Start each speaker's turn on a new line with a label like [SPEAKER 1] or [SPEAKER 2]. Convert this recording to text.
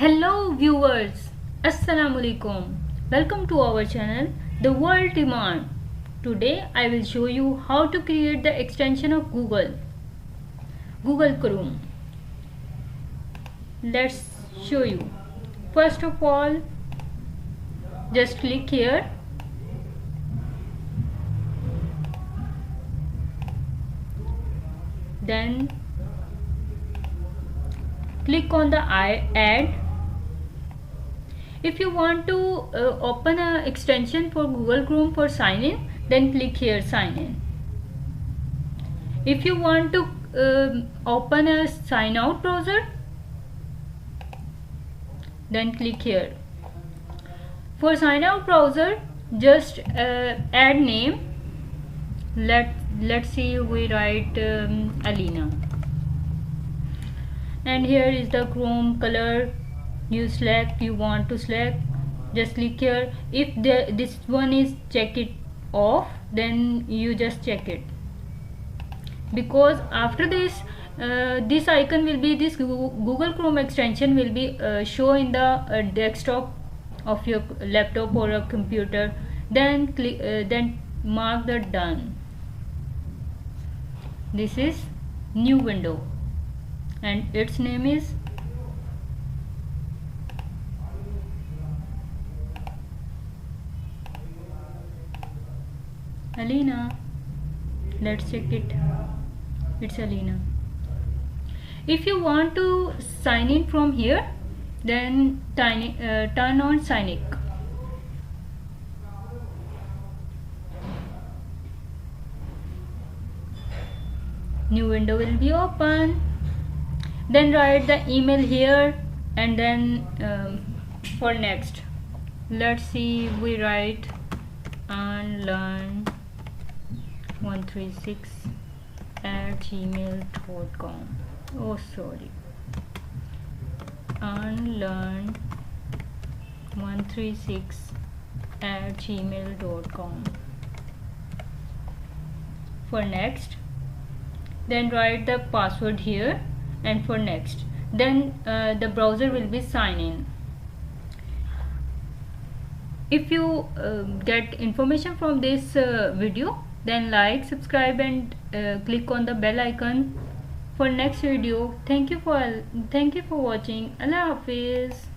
[SPEAKER 1] Hello viewers, Assalamu alaikum. Welcome to our channel The World Demand. Today I will show you how to create the extension of Google Chrome. Let's show you. First of all, just click here. Then click on the add. If you want to open an extension for Google Chrome for sign in, then click here sign in. If you want to open a sign out browser, then click here. For sign out browser, just add name. Let's see, we write Alina, and here is the Chrome color. You want to select, just click here. If this one is check it off, then you just check it, because after this this icon will be, this Google Chrome extension will be show in the desktop of your laptop or a computer. Then click then mark the done. This is new window and its name is Alina. Let's check it. It's Alina. If you want to sign in from here, then turn on sign in. New window will be open. Then write the email here, and then for next, let's see, we write unlearn136@gmail.com. Oh sorry, unlearn136@gmail.com. For next, then write the password here, and for next, then the browser will be sign in. If you get information from this video, then like, subscribe, and click on the bell icon for next video. Thank you for watching. Allah Hafiz.